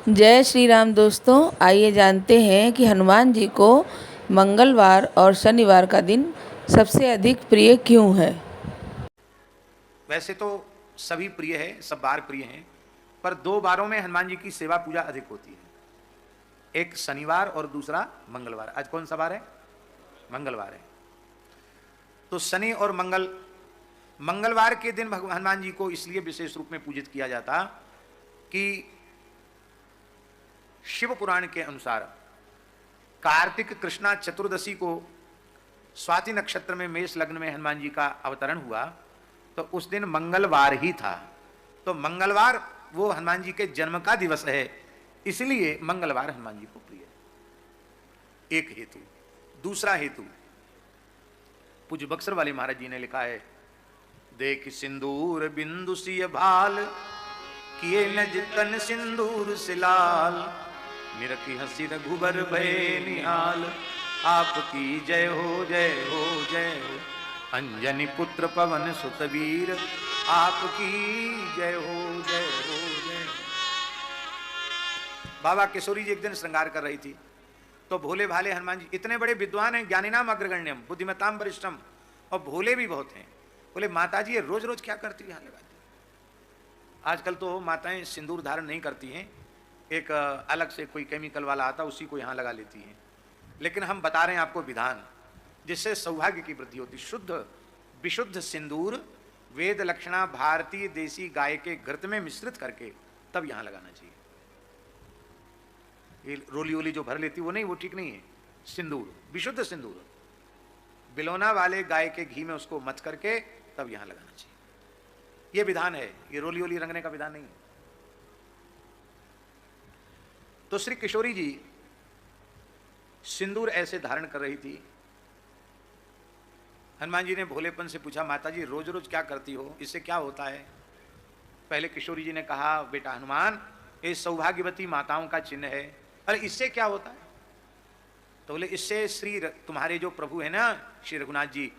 जय श्री राम दोस्तों, आइए जानते हैं कि हनुमान जी को मंगलवार और शनिवार का दिन सबसे अधिक प्रिय क्यों है। वैसे तो सभी प्रिय है, सब बार प्रिय हैं, पर दो बारों में हनुमान जी की सेवा पूजा अधिक होती है। एक शनिवार और दूसरा मंगलवार। आज कौन सा बार है? मंगलवार है। तो शनि और मंगलवार के दिन भगवान हनुमान जी को इसलिए विशेष रूप में पूजित किया जाता कि शिव पुराण के अनुसार कार्तिक कृष्णा चतुर्दशी को स्वाति नक्षत्र में मेष लग्न में हनुमान जी का अवतरण हुआ, तो उस दिन मंगलवार ही था। तो मंगलवार वो हनुमान जी के जन्म का दिवस है, इसलिए मंगलवार हनुमान जी को प्रिय है। एक हेतु। दूसरा हेतु पूज्य बक्सर वाले महाराज जी ने लिखा है, देख सिंदूर बिंदु सिय भाल, किए नज तन सिंदूर से लाल, निरखी हंसी रघुबर भय निहाल, आपकी जय हो जय हो जय हो, अंजनी पुत्र पवन सुतवीर, आपकी जय हो जय हो जय हो। बाबा किशोरी जी एक दिन श्रृंगार कर रही थी, तो भोले भाले हनुमान जी इतने बड़े विद्वान हैं, ज्ञानीनाम अग्रगण्यम बुद्धिमताम वरिष्ठम, और भोले भी बहुत हैं। बोले माता जी ये रोज रोज क्या करती है, यहाँ लगाती। आजकल तो माताएं सिंदूर धारण नहीं करती हैं, एक अलग से कोई केमिकल वाला आता उसी को यहाँ लगा लेती हैं। लेकिन हम बता रहे हैं आपको विधान, जिससे सौभाग्य की वृद्धि होती। शुद्ध विशुद्ध सिंदूर वेद लक्षणा भारतीय देसी गाय के घृत में मिश्रित करके तब यहाँ लगाना चाहिए। ये रोली ओली जो भर लेती वो नहीं, वो ठीक नहीं है। सिंदूर, विशुद्ध सिंदूर, बिलोना वाले गाय के घी में उसको मथ करके तब यहां लगाना चाहिए। ये विधान है, ये रोली ओली रंगने का विधान नहीं है। तो श्री किशोरी जी सिंदूर ऐसे धारण कर रही थी। हनुमान जी ने भोलेपन से पूछा, माता जी रोज रोज क्या करती हो, इससे क्या होता है? पहले किशोरी जी ने कहा, बेटा हनुमान ये सौभाग्यवती माताओं का चिन्ह है। अरे इससे क्या होता है? तो बोले इससे श्री तुम्हारे जो प्रभु है ना श्री रघुनाथ जी,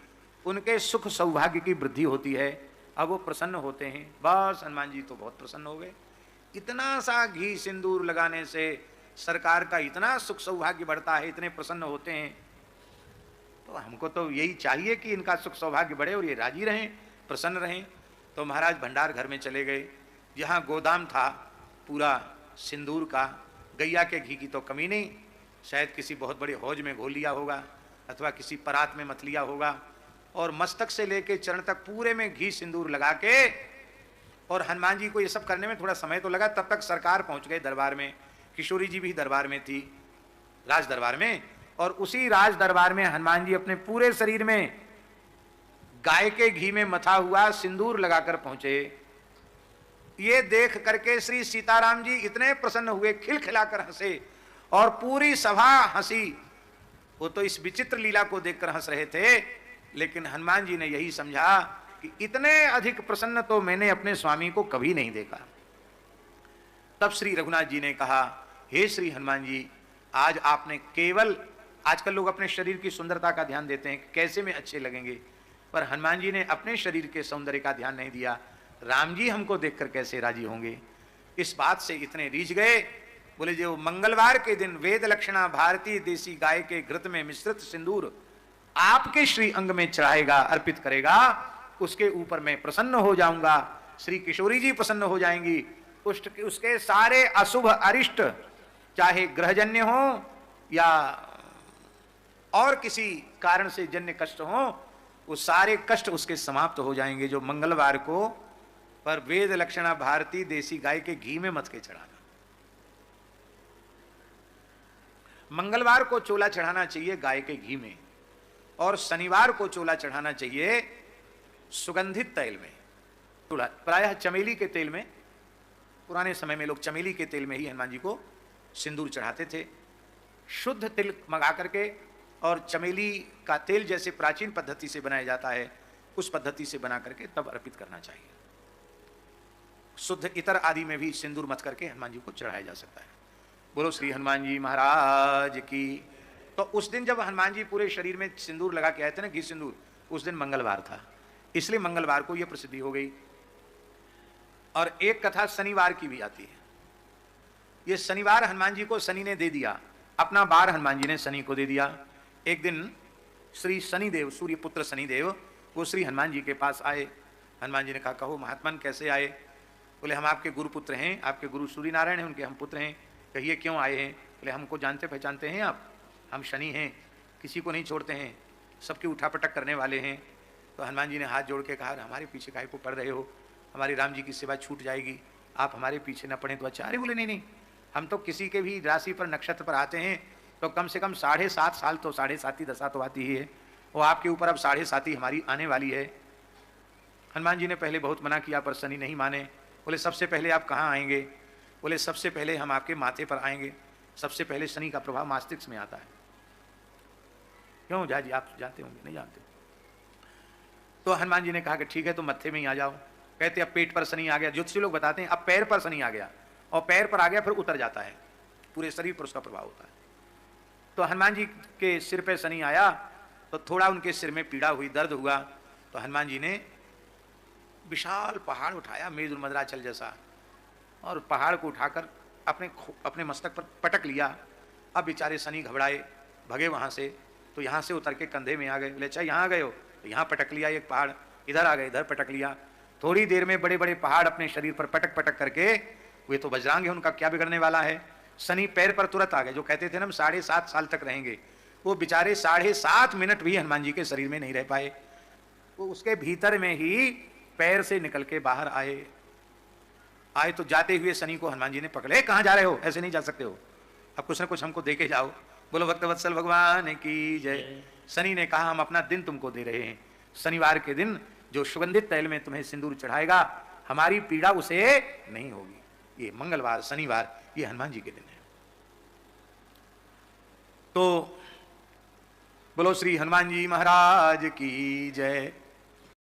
उनके सुख सौभाग्य की वृद्धि होती है। अब वो प्रसन्न होते हैं। बस हनुमान जी तो बहुत प्रसन्न हो गए। इतना सा घी सिंदूर लगाने से सरकार का इतना सुख सौभाग्य बढ़ता है, इतने प्रसन्न होते हैं। तो हमको तो यही चाहिए कि इनका सुख सौभाग्य बढ़े और ये राजी रहें, प्रसन्न रहें। तो महाराज भंडार घर में चले गए, जहाँ गोदाम था पूरा सिंदूर का। गैया के घी की तो कमी नहीं, शायद किसी बहुत बड़े हौज में घोल लिया होगा अथवा किसी परात में मत लिया होगा। और मस्तक से लेके चरण तक पूरे में घी सिंदूर लगा के, और हनुमान जी को ये सब करने में थोड़ा समय तो लगा। तब तक सरकार पहुंच गए दरबार में। किशोरी जी भी दरबार में थी, राज दरबार में। और उसी राज दरबार में हनुमान जी अपने पूरे शरीर में गाय के घी में मथा हुआ सिंदूर लगाकर पहुंचे। ये देख करके श्री सीताराम जी इतने प्रसन्न हुए, खिलखिलाकर हंसे, और पूरी सभा हंसी। वो तो इस विचित्र लीला को देखकर हंस रहे थे, लेकिन हनुमान जी ने यही समझा कि इतने अधिक प्रसन्न तो मैंने अपने स्वामी को कभी नहीं देखा। तब श्री रघुनाथ जी ने कहा, हे श्री हनुमान जी, आज आपने केवल, आजकल लोग अपने शरीर की सुंदरता का ध्यान देते हैं, कैसे में अच्छे लगेंगे, पर हनुमान जी ने अपने शरीर के सौंदर्य का ध्यान नहीं दिया। राम जी हमको देखकर कैसे राजी होंगे, इस बात से इतने रीझ गए। बोले जो मंगलवार के दिन वेद लक्षणा भारतीय देसी गाय के घृत में मिश्रित सिंदूर आपके श्री अंग में चढ़ाएगा, अर्पित करेगा, उसके ऊपर मैं प्रसन्न हो जाऊंगा। श्री किशोरी जी प्रसन्न हो जाएंगी। उसके सारे अशुभ अरिष्ट, चाहे ग्रहजन्य हो या और किसी कारण से जन्य कष्ट हो, वो सारे कष्ट उसके समाप्त हो जाएंगे। जो मंगलवार को पर वेद लक्षणा भारतीय देसी गाय के घी में मथ के चढ़ाना। मंगलवार को चोला चढ़ाना चाहिए गाय के घी में, और शनिवार को चोला चढ़ाना चाहिए सुगंधित तेल में, प्रायः चमेली के तेल में। पुराने समय में लोग चमेली के तेल में ही हनुमान जी को सिंदूर चढ़ाते थे। शुद्ध तिल मंगा करके, और चमेली का तेल जैसे प्राचीन पद्धति से बनाया जाता है, उस पद्धति से बना करके तब अर्पित करना चाहिए। शुद्ध इतर आदि में भी सिंदूर मत करके हनुमान जी को चढ़ाया जा सकता है। बोलो श्री हनुमान जी महाराज की। तो उस दिन जब हनुमान जी पूरे शरीर में सिंदूर लगा के आए थे ना, घी सिंदूर, उस दिन मंगलवार था, इसलिए मंगलवार को यह प्रसिद्धि हो गई। और एक कथा शनिवार की भी आती है। ये शनिवार हनुमान जी को शनि ने दे दिया, अपना बार हनुमान जी ने शनि को दे दिया। एक दिन श्री शनिदेव, सूर्य पुत्र शनिदेव, वो श्री हनुमान जी के पास आए। हनुमान जी ने कहा, कहो महात्मन कैसे आए? बोले हम आपके गुरु पुत्र हैं, आपके गुरु सूर्य नारायण हैं, उनके हम पुत्र हैं। कहिए क्यों आए हैं? बोले हमको जानते पहचानते हैं आप? हम शनि हैं, किसी को नहीं छोड़ते हैं, सबकी उठापटक करने वाले हैं। तो हनुमान जी ने हाथ जोड़ के कहा, हमारे पीछे काहे को पड़ रहे हो? हमारी राम जी की सेवा छूट जाएगी, आप हमारे पीछे न पड़े तो अच्छा। अरे बोले नहीं नहीं, हम तो किसी के भी राशि पर नक्षत्र पर आते हैं तो कम से कम 7.5 साल तो 7.5 दशा तो आती ही है, वो आपके ऊपर अब 7.5 हमारी आने वाली है। हनुमान जी ने पहले बहुत मना किया पर शनि नहीं माने। बोले सबसे पहले आप कहाँ आएंगे? बोले सबसे पहले हम आपके माथे पर आएंगे। सबसे पहले शनि का प्रभाव मस्तिष्क में आता है। क्यों झा जी, आप जानते होंगे? नहीं जानते? तो हनुमान जी ने कहा कि ठीक है, तो मत्थे में ही आ जाओ। कहते अब पेट पर शनि आ गया, ज्योतिषी लोग बताते हैं अब पैर पर शनि आ गया, और पैर पर आ गया फिर उतर जाता है, पूरे शरीर पर उसका प्रभाव होता है। तो हनुमान जी के सिर पे शनि आया तो थोड़ा उनके सिर में पीड़ा हुई, दर्द हुआ। तो हनुमान जी ने विशाल पहाड़ उठाया, मेरुर मद्राचल जैसा, और पहाड़ को उठाकर अपने मस्तक पर पटक लिया। अब बेचारे शनि घबराए, भगे वहाँ से। तो यहाँ से उतर के कंधे में आ गए। बोले अच्छा यहाँ आ गए हो? तो यहाँ पटक लिया एक पहाड़, इधर आ गए, इधर पटक लिया। थोड़ी देर में बड़े बड़े पहाड़ अपने शरीर पर पटक पटक करके, वे तो बजरंग है, उनका क्या बिगड़ने वाला है। शनि पैर पर तुरंत आ गए। जो कहते थे ना हम 7.5 साल तक रहेंगे, वो बेचारे 7.5 मिनट भी हनुमान जी के शरीर में नहीं रह पाए। वो उसके भीतर में ही पैर से निकल के बाहर आए तो जाते हुए शनि को हनुमान जी ने पकड़े। कहाँ जा रहे हो? ऐसे नहीं जा सकते हो, अब कुछ ना कुछ हमको दे के जाओ। बोलो भक्तवत्सल भगवान की जय। शनि ने कहा हम अपना दिन तुमको दे रहे हैं। शनिवार के दिन जो सुगंधित तैल में तुम्हें सिंदूर चढ़ाएगा, हमारी पीड़ा उसे नहीं होगी। ये मंगलवार, शनिवार, ये हनुमान जी के दिन है। तो बोलो श्री हनुमान जी महाराज की जय।